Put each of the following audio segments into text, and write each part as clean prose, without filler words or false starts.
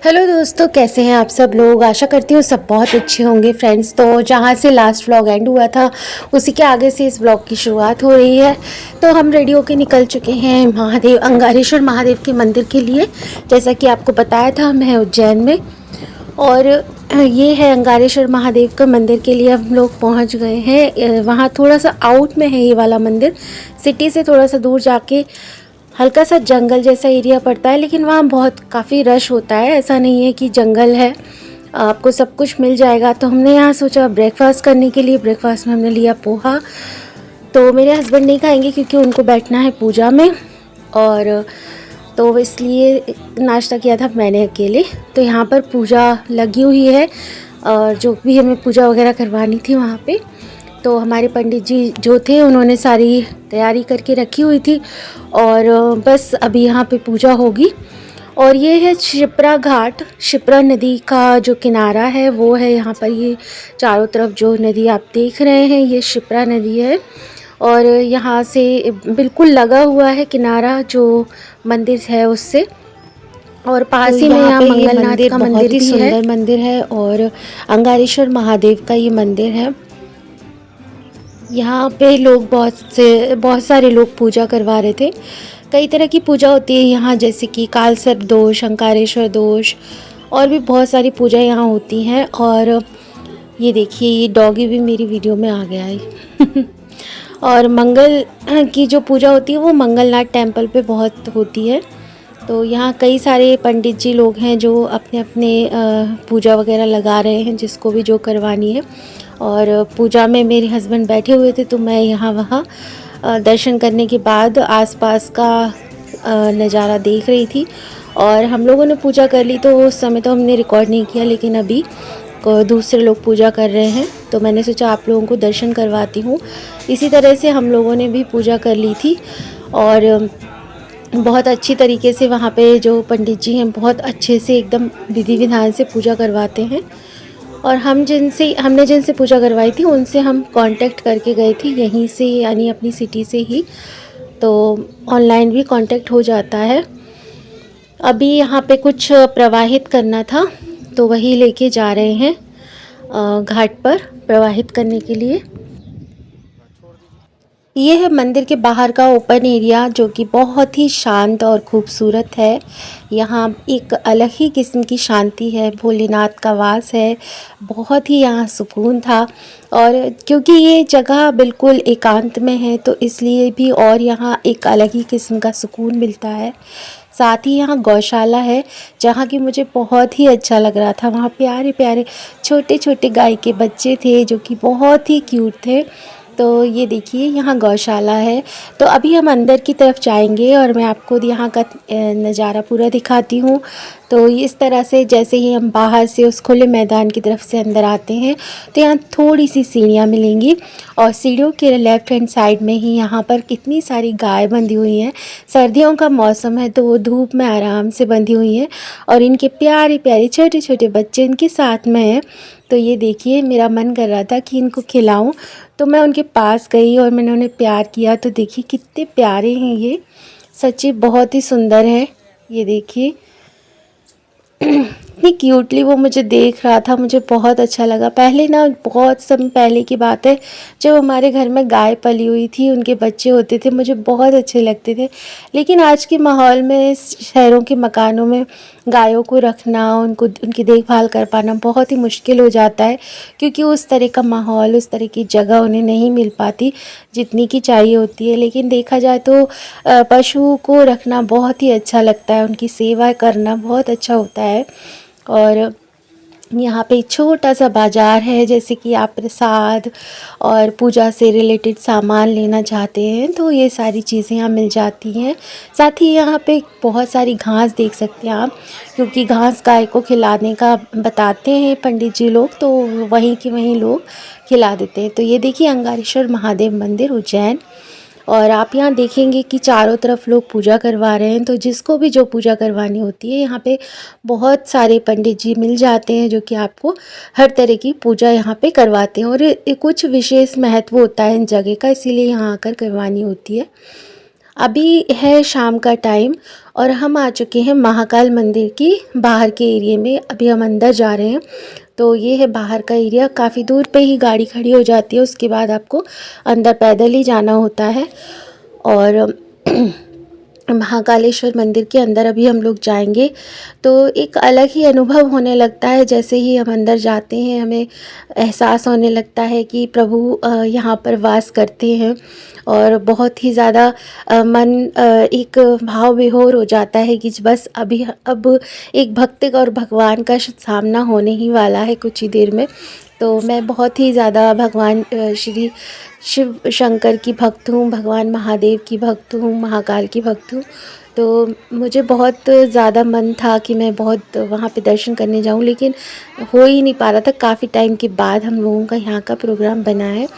Hello दोस्तों, कैसे हैं आप सब लोग। आशा करती हूँ सब बहुत अच्छे होंगे फ्रेंड्स। तो जहाँ से लास्ट व्लॉग एंड हुआ था उसी के आगे से इस व्लॉग की शुरुआत हो रही है। तो हम रेडी होके निकल चुके हैं महादेव अंगारेश्वर महादेव के मंदिर के लिए। जैसा कि आपको बताया था, मैं उज्जैन में, और ये है अंगारेश्वर महादेव का मंदिर के लिए हम लोग पहुँच गए हैं। वहाँ थोड़ा सा आउट में है ये वाला मंदिर, सिटी से थोड़ा सा दूर जाके हल्का सा जंगल जैसा एरिया पड़ता है, लेकिन वहाँ बहुत काफ़ी रश होता है। ऐसा नहीं है कि जंगल है, आपको सब कुछ मिल जाएगा। तो हमने यहाँ सोचा ब्रेकफास्ट करने के लिए। ब्रेकफास्ट में हमने लिया पोहा। तो मेरे हस्बैंड नहीं खाएंगे क्योंकि उनको बैठना है पूजा में, और तो इसलिए नाश्ता किया था मैंने अकेले। तो यहाँ पर पूजा लगी हुई है, और जो भी हमें पूजा वगैरह करवानी थी वहाँ पे, तो हमारे पंडित जी जो थे उन्होंने सारी तैयारी करके रखी हुई थी। और बस अभी यहाँ पे पूजा होगी। और ये है शिप्रा घाट, शिप्रा नदी का जो किनारा है वो है यहाँ पर। ये चारों तरफ जो नदी आप देख रहे हैं ये शिप्रा नदी है, और यहाँ से बिल्कुल लगा हुआ है किनारा जो मंदिर है उससे। और पास ही में यहाँ मंगलनाथ का मंदिर भी है, सुंदर मंदिर है, और अंगारेश्वर महादेव का ये मंदिर है। यहाँ पे लोग बहुत सारे लोग पूजा करवा रहे थे। कई तरह की पूजा होती है यहाँ, जैसे कि कालसर्प दोष, अंगारेश्वर दोष, और भी बहुत सारी पूजा यहाँ होती हैं। और ये देखिए, ये डॉगी भी मेरी वीडियो में आ गया है और मंगल की जो पूजा होती है वो मंगलनाथ टेम्पल पे बहुत होती है। तो यहाँ कई सारे पंडित जी लोग हैं जो अपने अपने पूजा वगैरह लगा रहे हैं, जिसको भी जो करवानी है। और पूजा में मेरे हस्बैंड बैठे हुए थे, तो मैं यहाँ वहाँ दर्शन करने के बाद आसपास का नज़ारा देख रही थी। और हम लोगों ने पूजा कर ली, तो उस समय तो हमने रिकॉर्ड नहीं किया, लेकिन अभी दूसरे लोग पूजा कर रहे हैं तो मैंने सोचा आप लोगों को दर्शन करवाती हूँ। इसी तरह से हम लोगों ने भी पूजा कर ली थी, और बहुत अच्छी तरीके से वहाँ पे जो पंडित जी हैं बहुत अच्छे से एकदम विधि विधान से पूजा करवाते हैं। और हमने जिनसे पूजा करवाई थी उनसे हम कांटेक्ट करके गए थे यहीं से, यानी अपनी सिटी से ही। तो ऑनलाइन भी कांटेक्ट हो जाता है। अभी यहाँ पे कुछ प्रवाहित करना था, तो वही लेके जा रहे हैं घाट पर प्रवाहित करने के लिए। ये है मंदिर के बाहर का ओपन एरिया, जो कि बहुत ही शांत और खूबसूरत है। यहाँ एक अलग ही किस्म की शांति है, भोलेनाथ का वास है, बहुत ही यहाँ सुकून था। और क्योंकि ये जगह बिल्कुल एकांत में है तो इसलिए भी और यहाँ एक अलग ही किस्म का सुकून मिलता है। साथ ही यहाँ गौशाला है, जहाँ की मुझे बहुत ही अच्छा लग रहा था। वहाँ प्यारे प्यारे छोटे छोटे गाय के बच्चे थे जो कि बहुत ही क्यूट थे। तो ये देखिए यहाँ गौशाला है। तो अभी हम अंदर की तरफ जाएंगे और मैं आपको यहाँ का नज़ारा पूरा दिखाती हूँ। तो इस तरह से जैसे ही हम बाहर से उस खुले मैदान की तरफ से अंदर आते हैं तो यहाँ थोड़ी सी सीढ़ियाँ मिलेंगी, और सीढ़ियों के लेफ़्ट हैंड साइड में ही यहाँ पर कितनी सारी गाय बंधी हुई हैं। सर्दियों का मौसम है तो वो धूप में आराम से बंधी हुई हैं, और इनके प्यारे प्यारे छोटे छोटे बच्चे इनके साथ में हैं। तो ये देखिए, मेरा मन कर रहा था कि इनको खिलाऊं, तो मैं उनके पास गई और मैंने उन्हें प्यार किया। तो देखिए कितने प्यारे हैं ये, सच्ची बहुत ही सुंदर है। ये देखिए इतनी क्यूटली वो मुझे देख रहा था, मुझे बहुत अच्छा लगा। पहले ना, बहुत समय पहले की बात है, जब हमारे घर में गाय पली हुई थी, उनके बच्चे होते थे, मुझे बहुत अच्छे लगते थे। लेकिन आज के माहौल में शहरों के मकानों में गायों को रखना, उनकी देखभाल कर पाना बहुत ही मुश्किल हो जाता है, क्योंकि उस तरह का माहौल, उस तरह की जगह उन्हें नहीं मिल पाती जितनी की चाहिए होती है। लेकिन देखा जाए तो पशु को रखना बहुत ही अच्छा लगता है, उनकी सेवा करना बहुत अच्छा होता है। और यहाँ पे छोटा सा बाज़ार है, जैसे कि आप प्रसाद और पूजा से रिलेटेड सामान लेना चाहते हैं तो ये सारी चीज़ें यहाँ मिल जाती हैं। साथ ही यहाँ पे बहुत सारी घास देख सकते हैं आप, क्योंकि घास गाय को खिलाने का बताते हैं पंडित जी लोग, तो वहीं के वहीं लोग खिला देते हैं। तो ये देखिए अंगारेश्वर महादेव मंदिर उज्जैन, और आप यहाँ देखेंगे कि चारों तरफ लोग पूजा करवा रहे हैं। तो जिसको भी जो पूजा करवानी होती है यहाँ पे बहुत सारे पंडित जी मिल जाते हैं, जो कि आपको हर तरह की पूजा यहाँ पे करवाते हैं। और कुछ विशेष महत्व होता है इन जगह का, इसीलिए यहाँ आकर करवानी होती है। अभी है शाम का टाइम और हम आ चुके हैं महाकाल मंदिर की बाहर के एरिया में। अभी हम अंदर जा रहे हैं। तो ये है बाहर का एरिया, काफ़ी दूर पे ही गाड़ी खड़ी हो जाती है, उसके बाद आपको अंदर पैदल ही जाना होता है। और महाकालेश्वर मंदिर के अंदर अभी हम लोग जाएंगे तो एक अलग ही अनुभव होने लगता है। जैसे ही हम अंदर जाते हैं हमें एहसास होने लगता है कि प्रभु यहाँ पर वास करते हैं, और बहुत ही ज़्यादा मन एक भाव विभोर हो जाता है कि बस अब एक भक्त और भगवान का सामना होने ही वाला है कुछ ही देर में। तो मैं बहुत ही ज़्यादा भगवान श्री शिव शंकर की भक्त हूँ, भगवान महादेव की भक्त हूँ, महाकाल की भक्त हूँ। तो मुझे बहुत ज़्यादा मन था कि मैं बहुत वहाँ पे दर्शन करने जाऊँ, लेकिन हो ही नहीं पा रहा था। काफ़ी टाइम के बाद हम लोगों का यहाँ का प्रोग्राम बना है।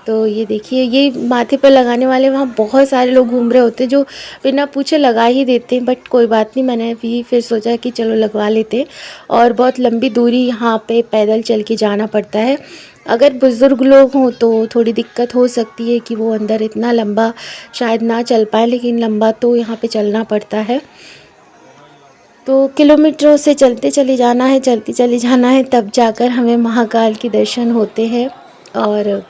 तो ये देखिए, ये माथे पर लगाने वाले वहाँ बहुत सारे लोग घूम रहे होते हैं, जो बिना पूछे लगा ही देते हैं। बट कोई बात नहीं, मैंने भी फिर सोचा कि चलो लगवा लेते हैं। और बहुत लंबी दूरी यहाँ पे पैदल चल के जाना पड़ता है। अगर बुज़ुर्ग लोग हों तो थोड़ी दिक्कत हो सकती है कि वो अंदर इतना लंबा शायद ना चल पाए, लेकिन लंबा तो यहाँ पे चलना पड़ता है। तो किलोमीटरों से चलते चले जाना है, चलते चले जाना है, तब जाकर हमें महाकाल के दर्शन होते हैं। और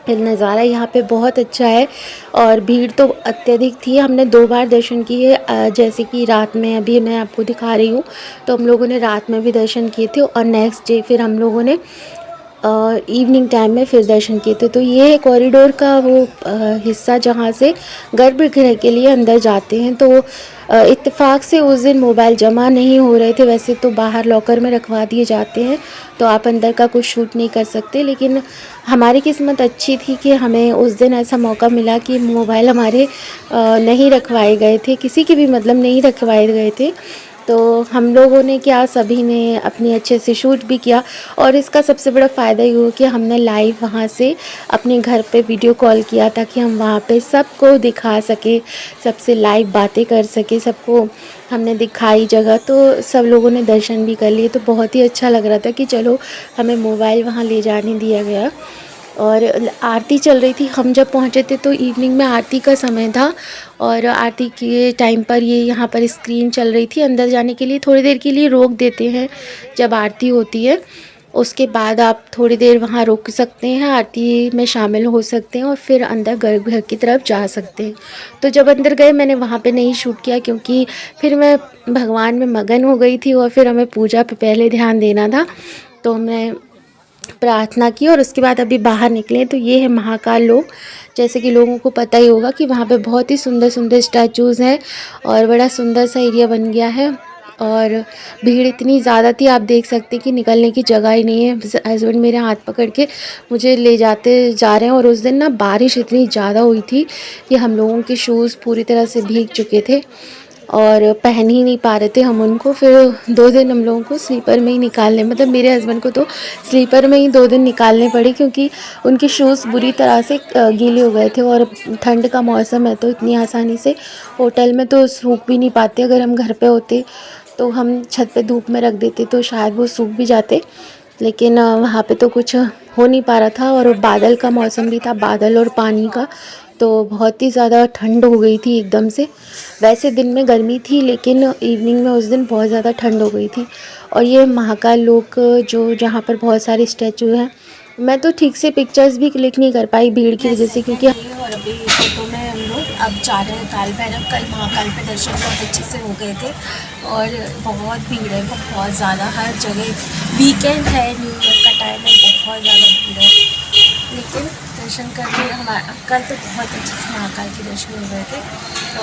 नज़ारा यहाँ पे बहुत अच्छा है, और भीड़ तो अत्यधिक थी। हमने 2 बार दर्शन किए, जैसे कि रात में अभी मैं आपको दिखा रही हूँ। तो हम लोगों ने रात में भी दर्शन किए थे, और नेक्स्ट डे फिर हम लोगों ने इवनिंग टाइम में फिर दर्शन किए थे। तो ये है कॉरिडोर का वो हिस्सा जहाँ से गर्भगृह के लिए अंदर जाते हैं। तो इत्तेफाक से उस दिन मोबाइल जमा नहीं हो रहे थे, वैसे तो बाहर लॉकर में रखवा दिए जाते हैं, तो आप अंदर का कुछ शूट नहीं कर सकते। लेकिन हमारी किस्मत अच्छी थी कि हमें उस दिन ऐसा मौका मिला कि मोबाइल हमारे नहीं रखवाए गए थे, किसी के भी मतलब नहीं रखवाए गए थे। तो हम लोगों ने क्या, सभी ने अपनी अच्छे से शूट भी किया। और इसका सबसे बड़ा फ़ायदा ये हुआ कि हमने लाइव वहाँ से अपने घर पे वीडियो कॉल किया, ताकि हम वहाँ पे सबको दिखा सके, सबसे लाइव बातें कर सके। सबको हमने दिखाई जगह, तो सब लोगों ने दर्शन भी कर लिए। तो बहुत ही अच्छा लग रहा था कि चलो हमें मोबाइल वहाँ ले जाने दिया गया। और आरती चल रही थी। हम जब पहुँचे थे तो इवनिंग में आरती का समय था, और आरती के टाइम पर ये यहाँ पर स्क्रीन चल रही थी। अंदर जाने के लिए थोड़ी देर के लिए रोक देते हैं जब आरती होती है, उसके बाद आप थोड़ी देर वहाँ रुक सकते हैं, आरती में शामिल हो सकते हैं, और फिर अंदर गर्भगृह की तरफ जा सकते हैं। तो जब अंदर गए मैंने वहाँ पे नहीं शूट किया, क्योंकि फिर मैं भगवान में मगन हो गई थी, और फिर हमें पूजा पे पहले ध्यान देना था। तो हमने प्रार्थना की और उसके बाद अभी बाहर निकले। तो ये है महाकाल लोक। जैसे कि लोगों को पता ही होगा कि वहाँ पे बहुत ही सुंदर सुंदर स्टैचूज़ हैं, और बड़ा सुंदर सा एरिया बन गया है। और भीड़ इतनी ज़्यादा थी, आप देख सकते हैं कि निकलने की जगह ही नहीं है। हस्बैंड मेरे हाथ पकड़ के मुझे ले जाते जा रहे हैं। और उस दिन ना बारिश इतनी ज़्यादा हुई थी कि हम लोगों के शूज़ पूरी तरह से भीग चुके थे, और पहन ही नहीं पा रहे थे हम उनको। फिर 2 दिन हम लोगों को स्लीपर में ही निकालने, मतलब मेरे हस्बैंड को तो स्लीपर में ही 2 दिन निकालने पड़े, क्योंकि उनके शूज़ बुरी तरह से गीले हो गए थे। और ठंड का मौसम है, तो इतनी आसानी से होटल में तो सूख भी नहीं पाते। अगर हम घर पे होते तो हम छत पे धूप में रख देते तो शायद वो सूख भी जाते, लेकिन वहाँ पे तो कुछ हो नहीं पा रहा था। और बादल का मौसम भी था, बादल और पानी का, तो बहुत ही ज़्यादा ठंड हो गई थी एकदम से। वैसे दिन में गर्मी थी, लेकिन इवनिंग में उस दिन बहुत ज़्यादा ठंड हो गई थी। और ये महाकाल लोक जो जहाँ पर बहुत सारे स्टैचू हैं, मैं तो ठीक से पिक्चर्स भी क्लिक नहीं कर पाई भीड़ की वजह से, क्योंकि और अभी फोटो में हम लोग अब जा रहे हैं काल भैरव। कल महाकाल पे दर्शन बहुत अच्छे से हो गए थे, और बहुत भीड़ है, बहुत ज़्यादा हर जगह। वीकेंड है, न्यू ईयर का टाइम है, बहुत ज़्यादा भीड़ है। लेकिन दर्शन करने हमारा कल तो बहुत अच्छे से महाकाल के दर्शन हो गए थे।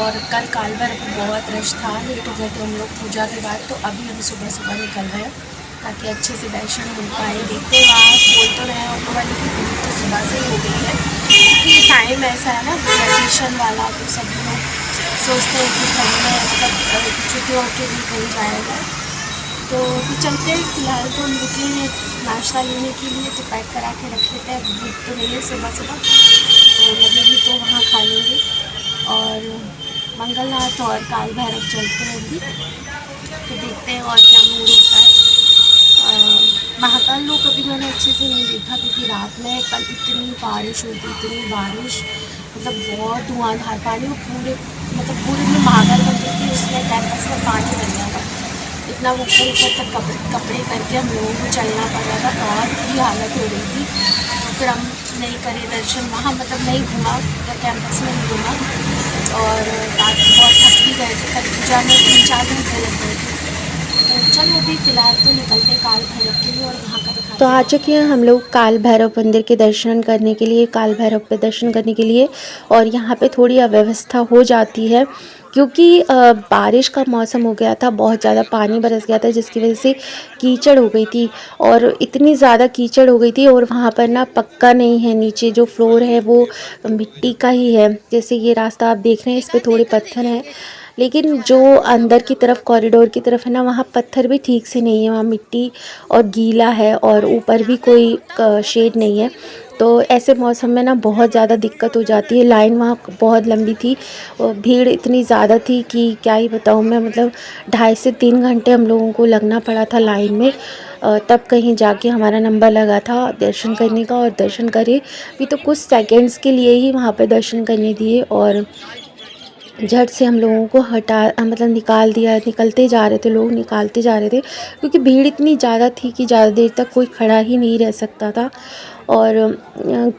और कल काल भैरव बहुत रश था, लेट हो गए थे हम लोग पूजा के बाद। तो अभी हम सुबह सुबह निकल रहे हैं ताकि अच्छे से दर्शन हो पाए। देखते हैं वहाँ बोल तो रहे हैं ऑटो वाले की भीड़ तो सुबह से ही हो गई है, क्योंकि टाइम ऐसा है ना वैकेशन वाला, तो सब लोग सोचते हैं कि ठंड में मतलब छुट्टियों के लिए कहीं जाएगा। तो अभी चलते हैं, फिलहाल तो हम रुके हैं नाश्ता लेने के लिए, तो पैक करा के रख लेते हैं। भूख तो नहीं है सुबह सुबह, तो लगेगी तो वहाँ खा लेंगे। और मंगलनाथ और काल भैरव चलते हैं अभी, तो देखते हैं और क्या मूड होता है। महाकाल लोग अभी मैंने अच्छे से नहीं देखा, क्योंकि रात में कल इतनी बारिश हुई थी, इतनी बारिश, मतलब बहुत धुआंधार पानी, और पूरे में महाकाल मंदिर के उसमें कैंपस में पानी भर गया था। इतना ऊपर ऊपर तक कपड़े करके हम लोगों को चलना पड़ रहा था, बहुत बुरी हालत हो रही थी। तो फिर हम नहीं करे दर्शन वहाँ, मतलब नहीं घूमा कैंपस में, नहीं घूमा। और रात बहुत थक भी गए थे, कल पूजा में 3-4 घंटे लग गए थे। तो चलो अभी फ़िलहाल तो निकलते काल भैरव के लिए और वहाँ का तो दिखाते आ हैं। चुके हैं हम लोग काल भैरव मंदिर के दर्शन करने के लिए, काल भैरव पे दर्शन करने के लिए। और यहाँ पे थोड़ी अव्यवस्था हो जाती है, क्योंकि बारिश का मौसम हो गया था, बहुत ज़्यादा पानी बरस गया था, जिसकी वजह से कीचड़ हो गई थी। और इतनी ज़्यादा कीचड़ हो गई थी, और वहाँ पर ना पक्का नहीं है, नीचे जो फ्लोर है वो मिट्टी का ही है। जैसे ये रास्ता आप देख रहे हैं, इस पर थोड़े पत्थर हैं, लेकिन जो अंदर की तरफ कॉरिडोर की तरफ है ना, वहाँ पत्थर भी ठीक से नहीं है, वहाँ मिट्टी और गीला है, और ऊपर भी कोई शेड नहीं है। तो ऐसे मौसम में ना बहुत ज़्यादा दिक्कत हो जाती है। लाइन वहाँ बहुत लंबी थी, और भीड़ इतनी ज़्यादा थी कि क्या ही बताऊँ मैं, मतलब 2.5 से 3 घंटे हम लोगों को लगना पड़ा था लाइन में, तब कहीं जाके हमारा नंबर लगा था दर्शन करने का। और दर्शन करे भी तो कुछ सेकंड्स के लिए ही वहाँ पे दर्शन करने दिए, और झट से हम लोगों को मतलब निकाल दिया। निकलते जा रहे थे लोग, निकालते जा रहे थे, क्योंकि भीड़ इतनी ज़्यादा थी कि ज़्यादा देर तक कोई खड़ा ही नहीं रह सकता था। और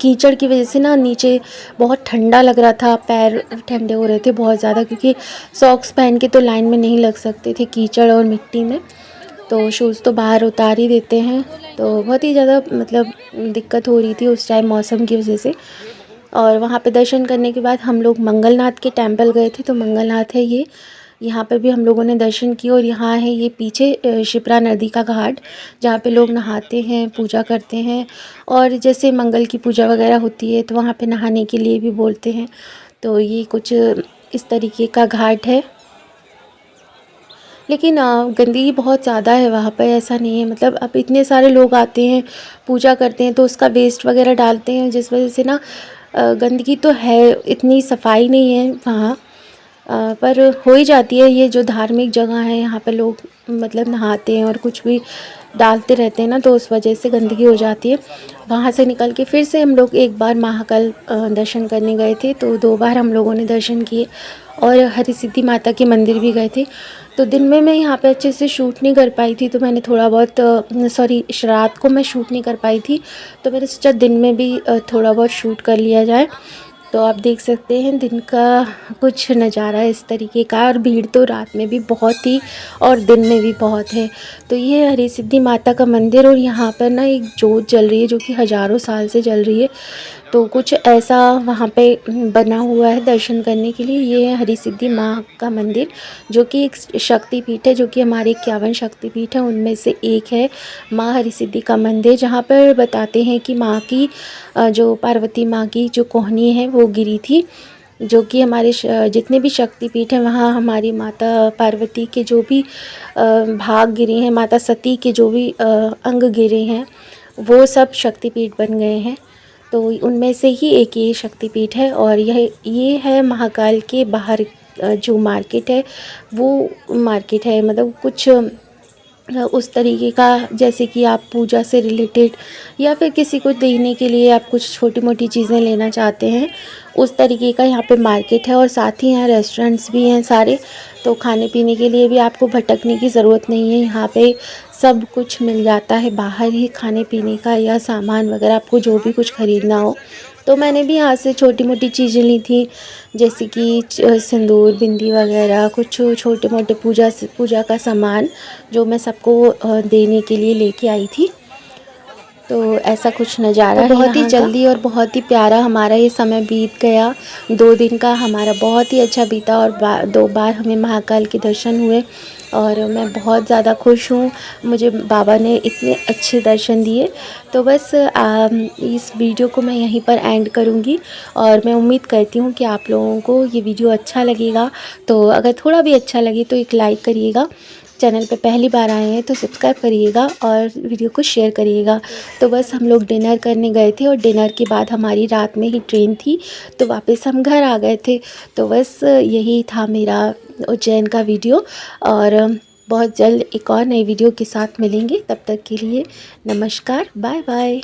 कीचड़ की वजह से ना नीचे बहुत ठंडा लग रहा था, पैर ठंडे हो रहे थे बहुत ज़्यादा, क्योंकि सॉक्स पहन के तो लाइन में नहीं लग सकते थे कीचड़ और मिट्टी में, तो शूज़ तो बाहर उतार ही देते हैं। तो बहुत ही ज़्यादा मतलब दिक्कत हो रही थी उस टाइम मौसम की वजह से। और वहाँ पे दर्शन करने के बाद हम लोग मंगलनाथ के टेंपल गए थे। तो मंगलनाथ है ये, यहाँ पे भी हम लोगों ने दर्शन किए। और यहाँ है ये पीछे शिप्रा नदी का घाट, जहाँ पे लोग नहाते हैं, पूजा करते हैं। और जैसे मंगल की पूजा वगैरह होती है तो वहाँ पे नहाने के लिए भी बोलते हैं। तो ये कुछ इस तरीके का घाट है, लेकिन गंदगी बहुत ज़्यादा है वहाँ पर। ऐसा नहीं है, मतलब अब इतने सारे लोग आते हैं, पूजा करते हैं, तो उसका वेस्ट वगैरह डालते हैं, जिस वजह से ना गंदगी तो है, इतनी सफाई नहीं है वहाँ। पर हो ही जाती है, ये जो धार्मिक जगह है यहाँ पे लोग मतलब नहाते हैं और कुछ भी डालते रहते हैं ना, तो उस वजह से गंदगी हो जाती है। वहाँ से निकल के फिर से हम लोग एक बार महाकाल दर्शन करने गए थे, तो 2 बार हम लोगों ने दर्शन किए। और हरी सिद्धि माता के मंदिर भी गए थे। तो दिन में मैं यहाँ पे अच्छे से शूट नहीं कर पाई थी, तो मैंने थोड़ा बहुत रात को मैं शूट नहीं कर पाई थी, तो मैंने सोचा दिन में भी थोड़ा बहुत शूट कर लिया जाए। तो आप देख सकते हैं दिन का कुछ नज़ारा इस तरीके का। और भीड़ तो रात में भी बहुत थी और दिन में भी बहुत है। तो ये हरी सिद्धि माता का मंदिर, और यहाँ पर ना एक जोत जल रही है जो कि हज़ारों साल से जल रही है। तो कुछ ऐसा वहाँ पे बना हुआ है दर्शन करने के लिए। ये है हरी सिद्धि माँ का मंदिर, जो कि एक शक्तिपीठ है, जो कि हमारे 51 शक्तिपीठ है उनमें से एक है माँ हरी सिद्धि का मंदिर। जहाँ पर बताते हैं कि माँ की जो पार्वती माँ की जो कोहनी है वो गिरी थी, जो कि हमारे जितने भी शक्तिपीठ हैं वहाँ हमारी माता पार्वती के जो भी भाग गिरे हैं, माता सती के जो भी अंग गिरे हैं, वो सब शक्तिपीठ बन गए हैं। तो उनमें से ही एक ये शक्तिपीठ है। और ये है महाकाल के बाहर जो मार्केट है, वो मार्केट है, मतलब कुछ उस तरीके का, जैसे कि आप पूजा से रिलेटेड या फिर किसी को देने के लिए आप कुछ छोटी मोटी चीज़ें लेना चाहते हैं, उस तरीके का यहाँ पे मार्केट है। और साथ ही यहाँ रेस्टोरेंट्स भी हैं सारे, तो खाने पीने के लिए भी आपको भटकने की ज़रूरत नहीं है। यहाँ पे सब कुछ मिल जाता है बाहर ही, खाने पीने का या सामान वगैरह, आपको जो भी कुछ ख़रीदना हो। तो मैंने भी यहाँ से छोटी मोटी चीज़ें ली थी, जैसे कि सिंदूर, बिंदी वगैरह, कुछ छोटे मोटे पूजा का सामान, जो मैं सबको देने के लिए लेके आई थी। तो ऐसा कुछ नज़ारा है बहुत ही जल्दी और बहुत ही प्यारा हमारा ये समय बीत गया। 2 दिन का हमारा बहुत ही अच्छा बीता और 2 बार हमें महाकाल के दर्शन हुए और मैं बहुत ज़्यादा खुश हूँ। मुझे बाबा ने इतने अच्छे दर्शन दिए। तो बस इस वीडियो को मैं यहीं पर एंड करूँगी और मैं उम्मीद करती हूँ कि आप लोगों को ये वीडियो अच्छा लगेगा। तो अगर थोड़ा भी अच्छा लगे तो एक लाइक करिएगा, चैनल पे पहली बार आए हैं तो सब्सक्राइब करिएगा और वीडियो को शेयर करिएगा। तो बस हम लोग डिनर करने गए थे और डिनर के बाद हमारी रात में ही ट्रेन थी, तो वापस हम घर आ गए थे। तो बस यही था मेरा उज्जैन का वीडियो और बहुत जल्द एक और नई वीडियो के साथ मिलेंगे। तब तक के लिए नमस्कार, बाय बाय।